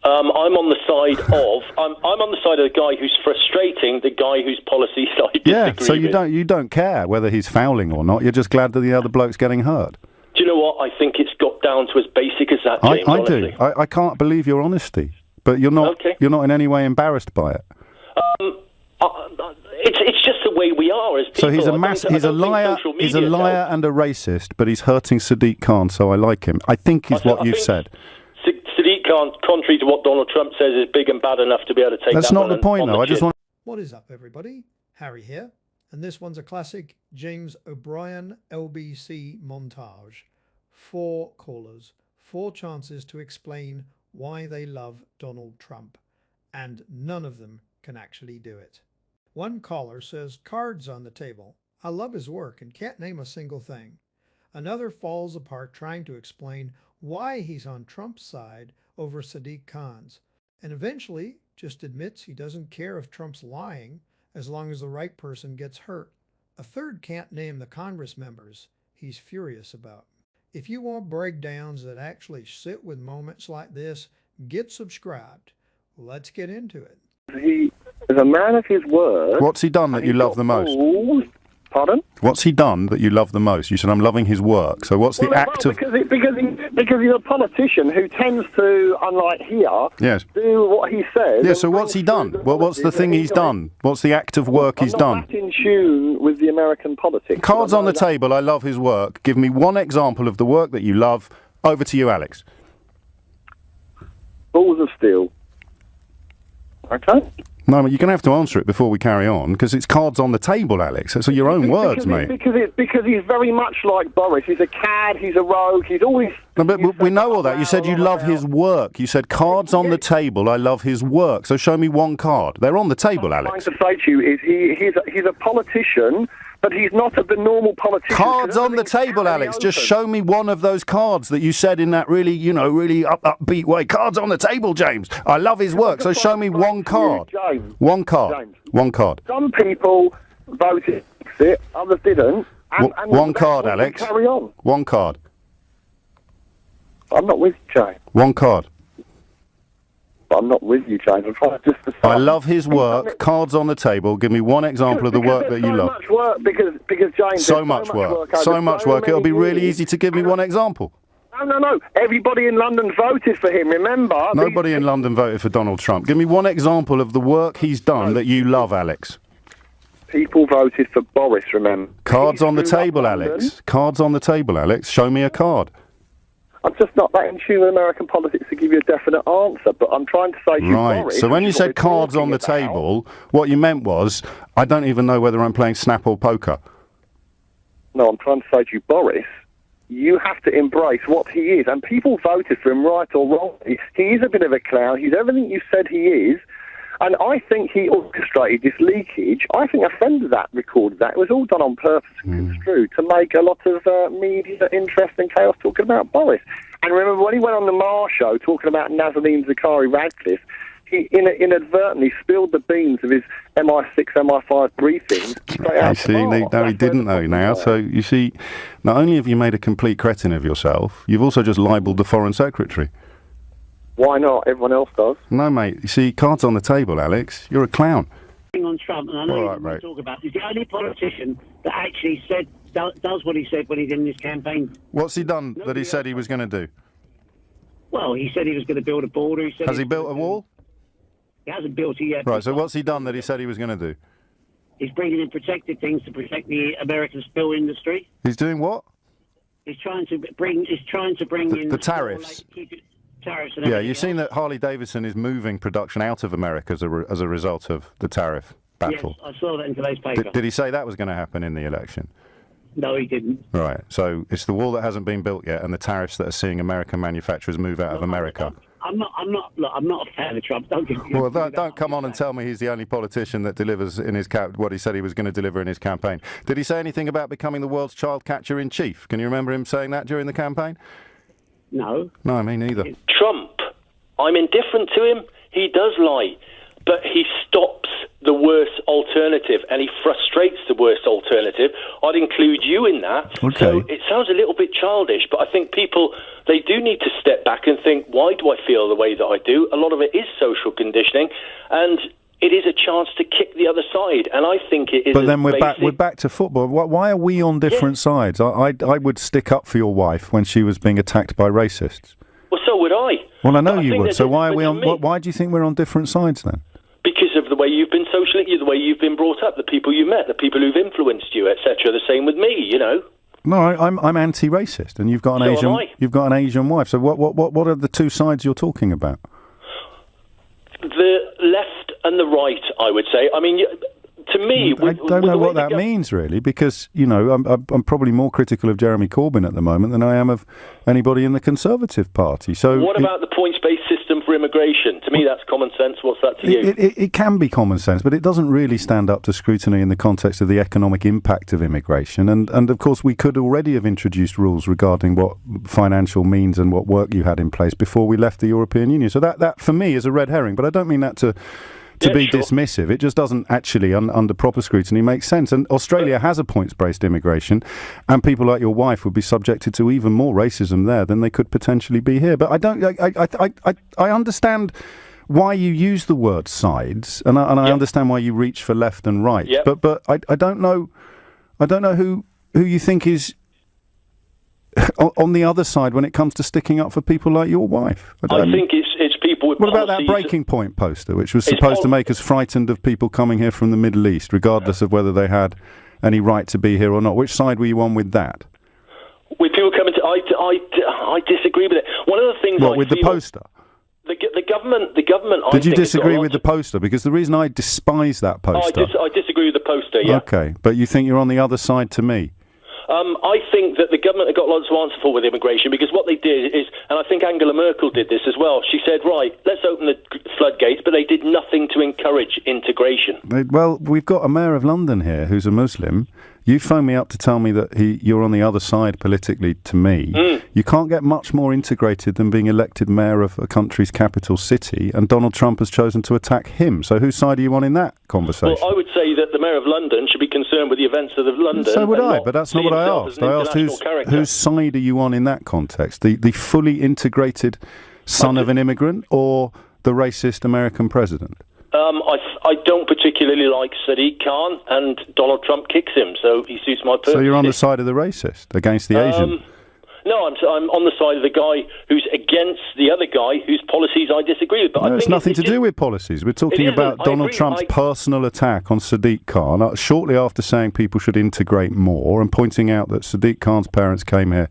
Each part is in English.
I'm on the side of I'm on the side of the guy who's frustrating the guy whose policies I disagree with. So you don't care whether he's fouling or not. You're just glad that the other bloke's getting hurt. Do you know what? I think it's got down to as basic as that, James. I do. I can't believe your honesty, but you're not. Okay. You're not in any way embarrassed by it. It's just the way we are as people. So he's a liar. He's a liar and a racist, but he's hurting Sadiq Khan, so I like him. I think is what you've said. Sadiq Khan, contrary to what Donald Trump says, is big and bad enough to be able to take That's that not the point, though. I just want. What is up, everybody? Harry here, and this one's a classic James O'Brien LBC montage. 4 callers, 4 chances to explain why they love Donald Trump, and none of them can actually do it. One caller says, cards on the table. I love his work and can't name a single thing. Another falls apart trying to explain why he's on Trump's side over Sadiq Khan's, and eventually just admits he doesn't care if Trump's lying as long as the right person gets hurt. A third can't name the Congress members he's furious about. If you want breakdowns that actually sit with moments like this, get subscribed. Let's get into it. He is a man of his word. What's he done that you love the most? Pardon? What's he done that you love the most? You said, I'm loving his work. So what's the act of... Because he's a politician who tends to, unlike here, do what he says. Yeah, so what's he done? Well, what's the thing he's done? What's the act of work he's done? I'm not in tune with the American politics. Cards on the table, I love his work. Give me one example of the work that you love. Over to you, Alex. Balls of steel. Okay? No, you're going to have to answer it before we carry on, because it's cards on the table, Alex. That's your own words, mate. Because he's very much like Boris. He's a cad, he's a rogue, he's always... No, but we know all that. You said you love his work. You said cards on the table, I love his work. So show me one card. They're on the table, Alex. What I'm trying to say to you is he's a politician, but he's not the normal politician. Cards on the table, Alex. Just show me one of those cards that you said in that really upbeat way. Cards on the table, James. I love his work. So show me one card. James. One card. James. One card. Some people voted Brexit, others didn't. And one card, Alex. Carry on. One card. I'm not with you, James. One card. I'm not with you, James. I'm trying just to say. I love his work. Cards on the table. Give me one example of the work that you love. So much work because James. So much work. So much work. It'll be really easy to give me one example. No. Everybody in London voted for him, remember? Nobody in London voted for Donald Trump. Give me one example of the work he's done that you love, Alex. People voted for Boris, remember? Cards on the table, Alex. Cards on the table, Alex. Show me a card. I'm just not that in tune with American politics to give you a definite answer, but I'm trying to say to you, Boris, so when you said cards on the table, what you meant was, I don't even know whether I'm playing Snap or poker. No, I'm trying to say to you, Boris, you have to embrace what he is, and people voted for him right or wrong. He is a bit of a clown. He's everything you said he is. And I think he orchestrated this leakage. I think a friend of that recorded that. It was all done on purpose and construed to make a lot of media interest and chaos talking about Boris. And remember, when he went on the Marr show talking about Nazanin Zaghari-Ratcliffe, he inadvertently spilled the beans of his MI6, MI5 briefings. No, he didn't know now. So, you see, not only have you made a complete cretin of yourself, you've also just libelled the Foreign Secretary. Why not? Everyone else does. No, mate. You see, cards on the table, Alex. You're a clown. On Trump, and I know you want to talk about, he's the only politician that actually does what he said when he did in his campaign. What's he done that he said he was going to do? Well, he said he was going to build a border. Has he built a wall? He hasn't built it yet. Right, so what's he done that he said he was going to do? He's bringing in protected things to protect the American steel industry. He's doing what? He's trying to bring in the tariffs. Yeah, you've seen that Harley Davidson is moving production out of America as a result of the tariff battle. Yes, I saw that in today's paper. Did he say that was going to happen in the election? No, he didn't. Right, so it's the wall that hasn't been built yet and the tariffs that are seeing American manufacturers move out of America. I'm not a fan of Trump. Don't get me wrong. Well, don't come on and tell me he's the only politician that delivers in his what he said he was going to deliver in his campaign. Did he say anything about becoming the world's child catcher in chief? Can you remember him saying that during the campaign? No. No, me neither. Trump, I'm indifferent to him. He does lie. but he stops the worst alternative, and he frustrates the worst alternative. I'd include you in that. Okay. So it sounds a little bit childish, but I think people, they do need to step back and think, why do I feel the way that I do? A lot of it is social conditioning, and it is a chance to kick the other side, and I think it is. But then we're back to football. Why are we on different sides? I would stick up for your wife when she was being attacked by racists. Well, so would I. Well, I know you would. So why are we on? Why do you think we're on different sides then? Because of the way you've been socially, the way you've been brought up, the people you met, the people who've influenced you, etc. The same with me, you know. No, I'm anti-racist, and you've got an Asian wife. So what are the two sides you're talking about? The left and the right, I would say. I mean, to me, I don't know what that means really, because I'm probably more critical of Jeremy Corbyn at the moment than I am of anybody in the Conservative Party. So what about the points-based system for immigration? To me, that's common sense. What's that to you? It can be common sense, but it doesn't really stand up to scrutiny in the context of the economic impact of immigration. And of course, we could already have introduced rules regarding what financial means and what work you had in place before we left the European Union. So that for me is a red herring, but I don't mean that to be dismissive. It just doesn't actually, under proper scrutiny, make sense. And Australia has a points-based immigration, and people like your wife would be subjected to even more racism there than they could potentially be here. But I understand why you use the word sides, and I understand why you reach for left and right. Yep. But I don't know who you think is on the other side when it comes to sticking up for people like your wife. I think it's people with What about that Breaking Point poster, which was supposed to make us frightened of people coming here from the Middle East, regardless of whether they had any right to be here or not? Which side were you on with that? With people coming to... I disagree with it. One of the things with the poster? The government... Did you disagree with the poster? Because the reason I despise that poster... I disagree with the poster, yeah. Okay, but you think you're on the other side to me? I think that the government have got lots to answer for with immigration, because what they did is, and I think Angela Merkel did this as well, she said, right, let's open the floodgates, but they did nothing to encourage integration. Well, we've got a mayor of London here who's a Muslim. You phoned me up to tell me that you're on the other side politically to me. You can't get much more integrated than being elected mayor of a country's capital city, and Donald Trump has chosen to attack him. So whose side are you on in that conversation? Well, I would say that the mayor of London should be concerned with the events of London. So would I, but that's not what I asked. I asked whose side are you on in that context? The fully integrated son of an immigrant, or the racist American president? I don't particularly like Sadiq Khan, and Donald Trump kicks him, so he suits my purpose. So you're on the side of the racist against the Asian? No, I'm on the side of the guy who's against the other guy whose policies I disagree with. But no, it's nothing to do with policies. We're talking about Donald Trump's personal attack on Sadiq Khan shortly after saying people should integrate more and pointing out that Sadiq Khan's parents came here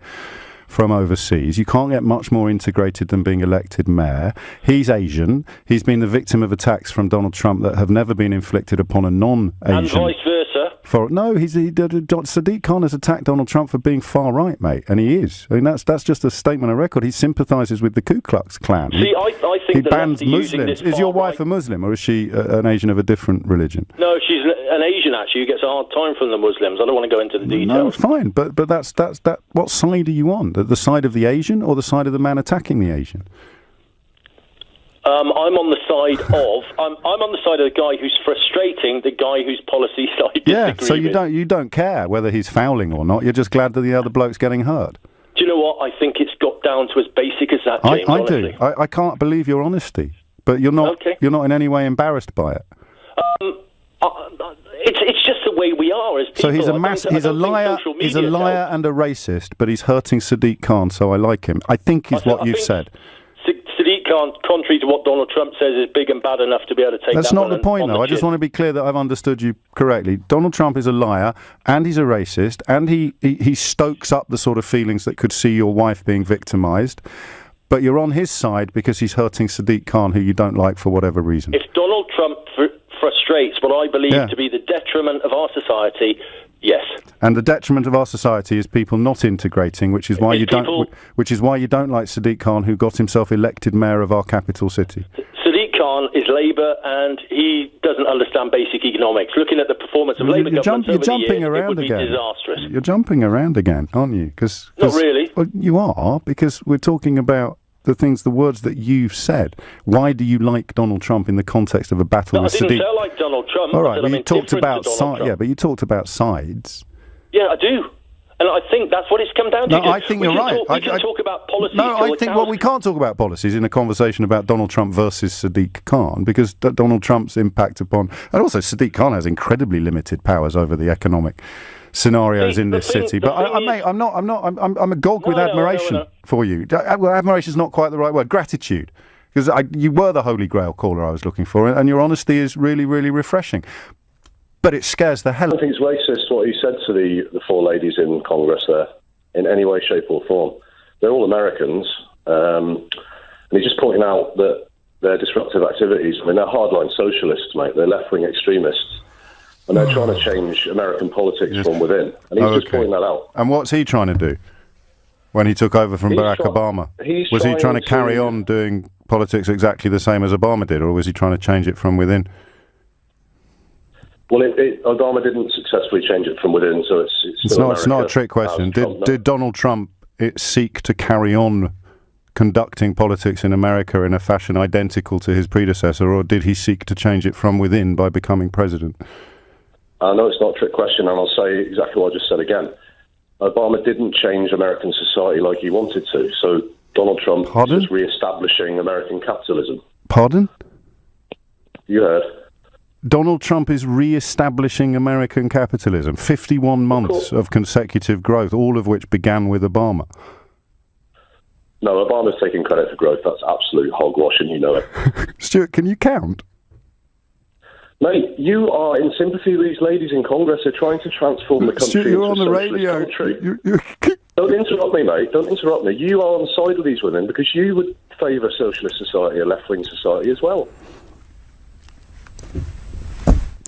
from overseas. You can't get much more integrated than being elected mayor. He's Asian. He's been the victim of attacks from Donald Trump that have never been inflicted upon a non-Asian. And vice versa. Sadiq Khan has attacked Donald Trump for being far right, mate, and he is. I mean, that's just a statement of record. He sympathises with the Ku Klux Klan. See, I think he bans Muslims. Is your wife a Muslim, or is she an Asian of a different religion? No, she's an Asian, actually, who gets a hard time from the Muslims. I don't want to go into the details. No, fine, but that's what side are you on? The side of the Asian, or the side of the man attacking the Asian? I'm on the side of I'm on the side of the guy who's frustrating the guy whose policies I disagree with. So you don't care whether he's fouling or not. You're just glad that the other bloke's getting hurt. Do you know what? I think it's got down to as basic as that, James. I do. I can't believe your honesty, but you're not. Okay. You're not in any way embarrassed by it. It's just the way we are as people. So he's a liar. He's a liar and a racist, but he's hurting Sadiq Khan, so I like him. I think is what you've said. Sadiq Khan, contrary to what Donald Trump says, is big and bad enough to be able to take that. That's not the point, though. I just want to be clear that I've understood you correctly. Donald Trump is a liar, and he's a racist, and he stokes up the sort of feelings that could see your wife being victimised. But you're on his side because he's hurting Sadiq Khan, who you don't like for whatever reason. If Donald Trump frustrates what I believe to be the detriment of our society, yes. And the detriment of our society is people not integrating, which is why you don't like Sadiq Khan, who got himself elected mayor of our capital city. Sadiq Khan is Labour, and he doesn't understand basic economics. Looking at the performance of Labour governments over the years, it would be disastrous. You're jumping around again, aren't you? Not really. Well, you are, because we're talking about the words that you've said. Why do you like Donald Trump in the context of a battle with Sadiq? I didn't say I like Donald Trump. All right, but you talked about sides. Yeah, but you talked about sides. Yeah, I do. And I think that's what it's come down to. No, I think you're right. We can talk about policy. No, I think we can't talk about policies in a conversation about Donald Trump versus Sadiq Khan, because Donald Trump's impact upon, and also Sadiq Khan has incredibly limited powers over the economic scenarios in this city. But I'm agog with admiration for you. Well, admiration is not quite the right word. Gratitude, because you were the holy grail caller I was looking for, and your honesty is really, really refreshing. But it scares the hell. I don't think it's racist what he said to the four ladies in Congress there, in any way, shape or form. They're all Americans, and he's just pointing out that their disruptive activities, I mean, they're hardline socialists, mate. They're left-wing extremists, and they're trying to change American politics from within. And he's just pointing that out. And what's he trying to do when he took over from Barack Obama? Was he trying to carry on doing politics exactly the same as Obama did, or was he trying to change it from within? Well, Obama didn't successfully change it from within, so it's not a trick question. Did Donald Trump seek to carry on conducting politics in America in a fashion identical to his predecessor, or did he seek to change it from within by becoming president? No, it's not a trick question, and I'll say exactly what I just said again. Obama didn't change American society like he wanted to, so Donald Trump is just re-establishing American capitalism. Pardon? You heard. Donald Trump is re-establishing American capitalism. 51 months of consecutive growth, all of which began with Obama. No, Obama's taking credit for growth. That's absolute hogwash, and you know it. Stuart, can you count? Mate, you are in sympathy with these ladies in Congress who are trying to transform the country Stuart, you're on the radio. Don't interrupt me, mate. Don't interrupt me. You are on the side of these women because you would favour socialist society, a left-wing society as well.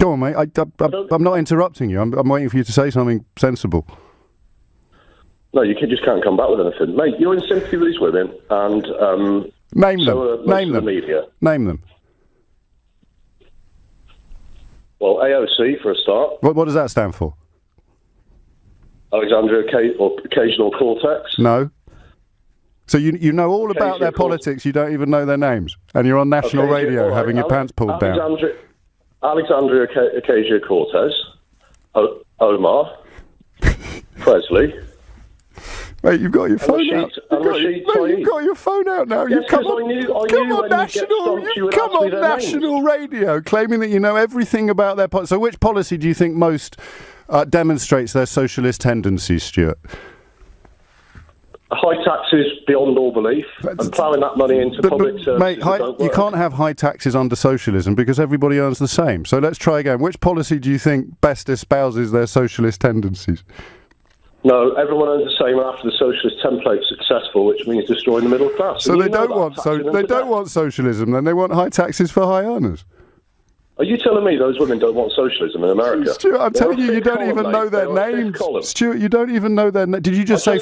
Go on, mate. I'm not interrupting you. I'm waiting for you to say something sensible. No, you just can't come back with anything. Mate, you're in sympathy with these women, and Name them. Name them. Media. Name them. Well, AOC, for a start. What does that stand for? Alexandria Occasional Cortex. No. So you know all about their politics, you don't even know their names, and you're on national radio having your pants pulled down. Alexandria Ocasio-Cortez, Omar, Presley. Mate, you've got your phone out. You've got your phone out now. Yes, you come on national radio, claiming that you know everything about their policy. So, which policy do you think most demonstrates their socialist tendencies, Stuart? High taxes beyond all belief, and ploughing that money into public services. Mate, you can't have high taxes under socialism because everybody earns the same. So let's try again. Which policy do you think best espouses their socialist tendencies? No, everyone earns the same after the socialist template's successful, which means destroying the middle class. So they don't want socialism, then they want high taxes for high earners. Are you telling me those women don't want socialism in America? Stuart, I'm telling you, you don't even know their names. Stuart, you don't even know their names. Did you just say?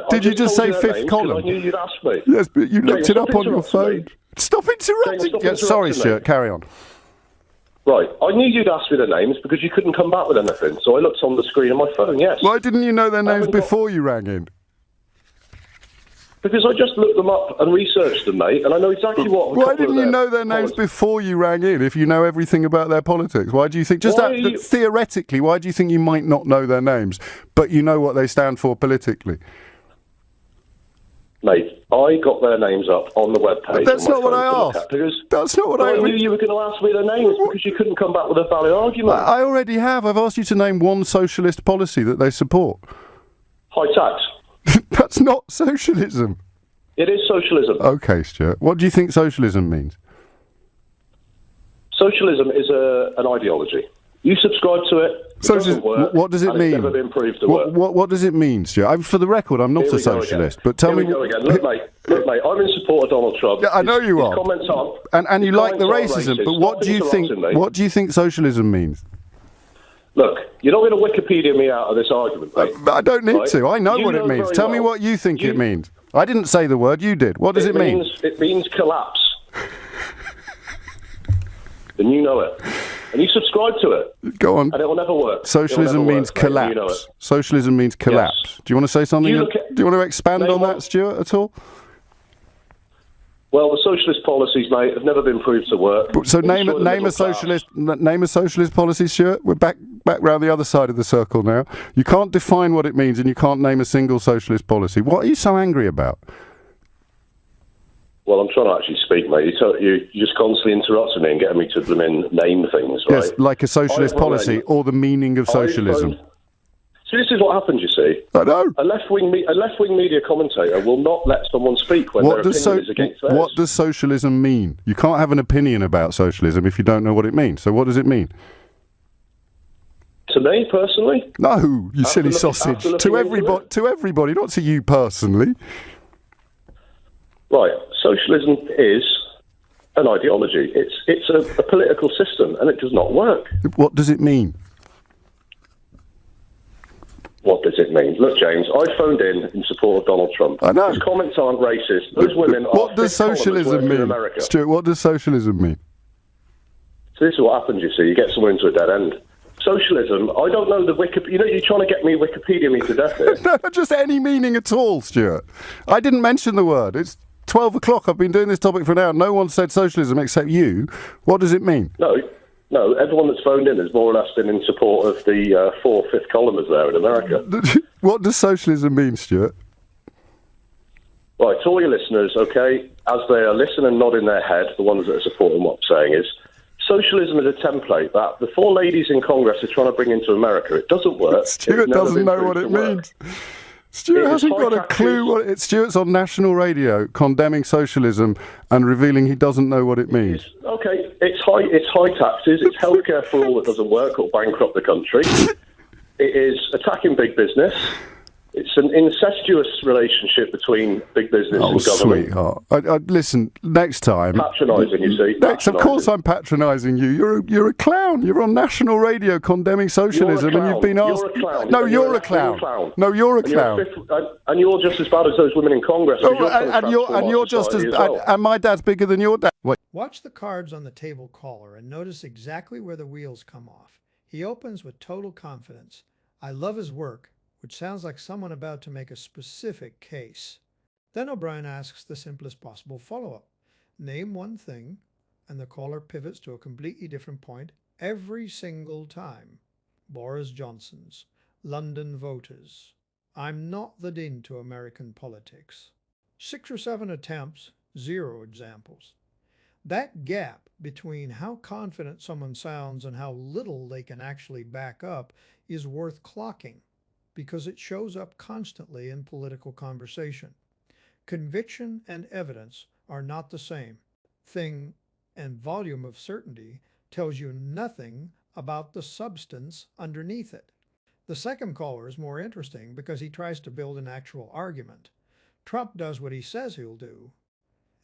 Did you just say fifth column? I knew you'd ask me. Yes, but you looked it up on your phone. Stop interrupting. Yes, sorry, Stuart. Carry on. Right, I knew you'd ask me their names because you couldn't come back with anything. So I looked on the screen on my phone. Yes. Why didn't you know their names before you rang in? Because I just looked them up and researched them, mate, and I know exactly what. Why didn't you know their names before you rang in? If you know everything about their politics, why do you think? Theoretically, why do you think you might not know their names, but you know what they stand for politically? Mate, I got their names up on the webpage. That's not what I asked. That's not what I knew you were going to ask me their names because you couldn't come back with a valid argument. I already have. I've asked you to name one socialist policy that they support. High tax. That's not socialism. It is socialism. Okay, Stuart. What do you think socialism means? Socialism is an ideology. You subscribe to it. What does it mean? It's never been proved to work. What does it mean, Stuart? For the record, I'm not a socialist, but tell me. Look, mate, I'm in support of Donald Trump. Yeah, I know you are. Comments are, and you like the racism, but what do you think? What do you think socialism means? Look, you're not going to Wikipedia me out of this argument, mate. I don't need to. I know what it means. Tell me what you think it means. I didn't say the word. You did. What does it mean? It means collapse. And you know it. And you subscribe to it. Go on. And it will never work. Socialism means collapse. You know it. Socialism means collapse. Yes. Do you want to say something? Do you want to expand on that, Stuart, at all? Well, the socialist policies, mate, have never been proved to work. So name a socialist policy, Stuart. We're back round the other side of the circle now. You can't define what it means, and you can't name a single socialist policy. What are you so angry about? Well, I'm trying to actually speak, mate. You just constantly interrupting me and getting me to name things, right? Yes, like a socialist policy or the meaning of socialism. So this is what happens, you see. I know. A left-wing media commentator will not let someone speak when their opinion is against theirs. What does socialism mean? You can't have an opinion about socialism if you don't know what it means. So what does it mean? To me, personally? No, you silly sausage. To everybody, not to you personally. Right. Socialism is an ideology. It's a political system, and it does not work. What does it mean? What does it mean? Look, James, I phoned in support of Donald Trump. I know. His comments aren't racist. Those women are... What does socialism mean? Stuart, what does socialism mean? So this is what happens, you see. You get someone into a dead end. Socialism, I don't know the Wikipedia... You know, you're trying to get me Wikipedia me to death here. No, just any meaning at all, Stuart. I didn't mention the word. It's 12 o'clock. I've been doing this topic for an hour. No one said socialism except you. What does it mean? No, everyone that's phoned in has more or less been in support of the fifth columners there in America. What does socialism mean, Stuart? Right, to all your listeners, okay, as they are listening and nodding their head, the ones that are supporting what I'm saying is, socialism is a template that the four ladies in Congress are trying to bring into America. It doesn't work. Stuart doesn't know what it means. Stuart hasn't got a clue what it... Stuart's on national radio condemning socialism and revealing he doesn't know what it means. Okay, it's high taxes, it's healthcare for all that doesn't work or bankrupt the country. It is attacking big business. It's an incestuous relationship between big business and government. Sweetheart. Listen, next time... Patronising, you see. Of course I'm patronising you. You're a clown. You're on national radio condemning socialism and you've been asked... You're a clown. No, you're a clown. No, you're a clown. And you're just as bad as those women in Congress. And you're just as... And my dad's bigger than your dad. Wait. Watch the cards on the table caller and notice exactly where the wheels come off. He opens with total confidence. I love his work, which sounds like someone about to make a specific case. Then O'Brien asks the simplest possible follow-up. Name one thing, and the caller pivots to a completely different point every single time. Boris Johnson's, London voters. I'm not that into American politics. 6 or 7 attempts, 0 examples. That gap between how confident someone sounds and how little they can actually back up is worth clocking, because it shows up constantly in political conversation. Conviction and evidence are not the same thing, and volume of certainty tells you nothing about the substance underneath it. The second caller is more interesting because he tries to build an actual argument. Trump does what he says he'll do,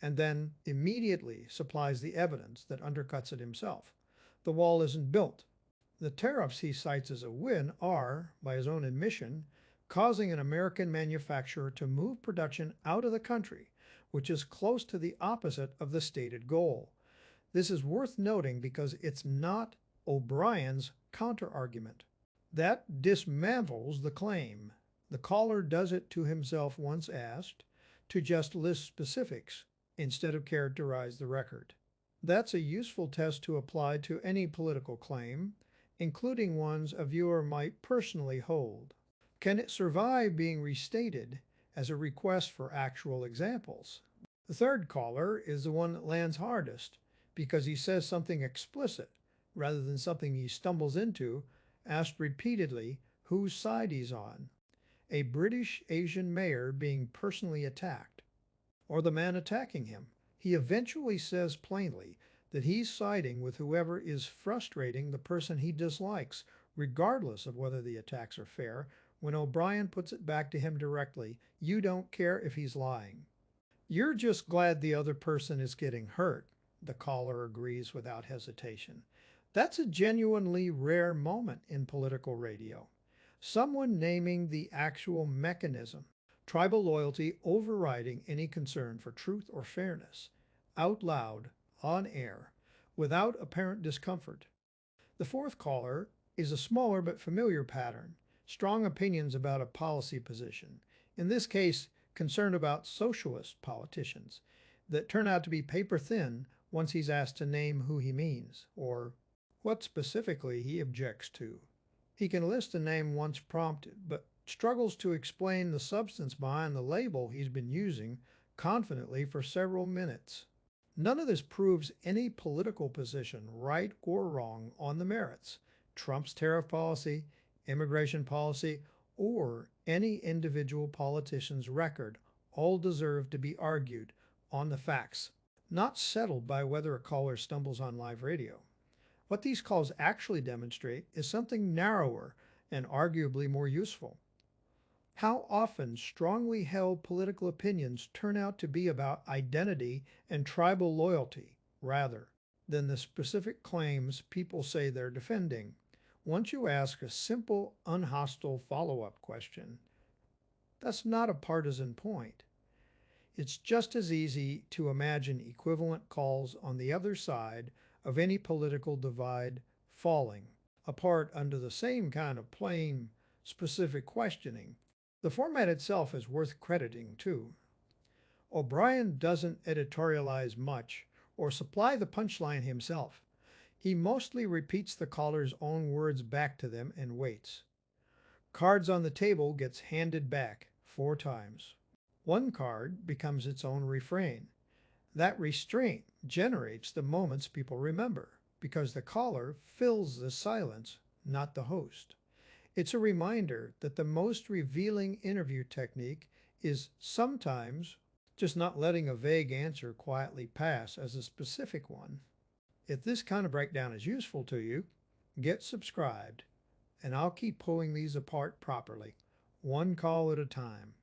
and then immediately supplies the evidence that undercuts it himself. The wall isn't built. The tariffs he cites as a win are, by his own admission, causing an American manufacturer to move production out of the country, which is close to the opposite of the stated goal. This is worth noting because it's not O'Brien's counter-argument. That dismantles the claim. The caller does it to himself once asked, to just list specifics instead of characterize the record. That's a useful test to apply to any political claim, including ones a viewer might personally hold. Can it survive being restated as a request for actual examples? The third caller is the one that lands hardest because he says something explicit rather than something he stumbles into, asked repeatedly whose side he's on. A British Asian mayor being personally attacked, or the man attacking him. He eventually says plainly that he's siding with whoever is frustrating the person he dislikes, regardless of whether the attacks are fair. When O'Brien puts it back to him directly, you don't care if he's lying. You're just glad the other person is getting hurt, the caller agrees without hesitation. That's a genuinely rare moment in political radio. Someone naming the actual mechanism, tribal loyalty overriding any concern for truth or fairness, out loud, on air, without apparent discomfort. The fourth caller is a smaller but familiar pattern, strong opinions about a policy position, in this case concerned about socialist politicians. that turn out to be paper thin once he's asked to name who he means, or what specifically he objects to. He can list a name once prompted, but struggles to explain the substance behind the label he's been using confidently for several minutes. None of this proves any political position, right or wrong, on the merits, Trump's tariff policy, immigration policy, or any individual politician's record. All deserve to be argued on the facts, not settled by whether a caller stumbles on live radio. What these calls actually demonstrate is something narrower and arguably more useful. How often strongly held political opinions turn out to be about identity and tribal loyalty rather than the specific claims people say they're defending. Once you ask a simple, unhostile follow-up question, that's not a partisan point. It's just as easy to imagine equivalent calls on the other side of any political divide falling apart under the same kind of plain, specific questioning. The format itself is worth crediting, too. O'Brien doesn't editorialize much or supply the punchline himself. He mostly repeats the caller's own words back to them and waits. Cards on the table gets handed back 4 times. One card becomes its own refrain. That restraint generates the moments people remember because the caller fills the silence, not the host. It's a reminder that the most revealing interview technique is sometimes just not letting a vague answer quietly pass as a specific one. If this kind of breakdown is useful to you, get subscribed, and I'll keep pulling these apart properly, one call at a time.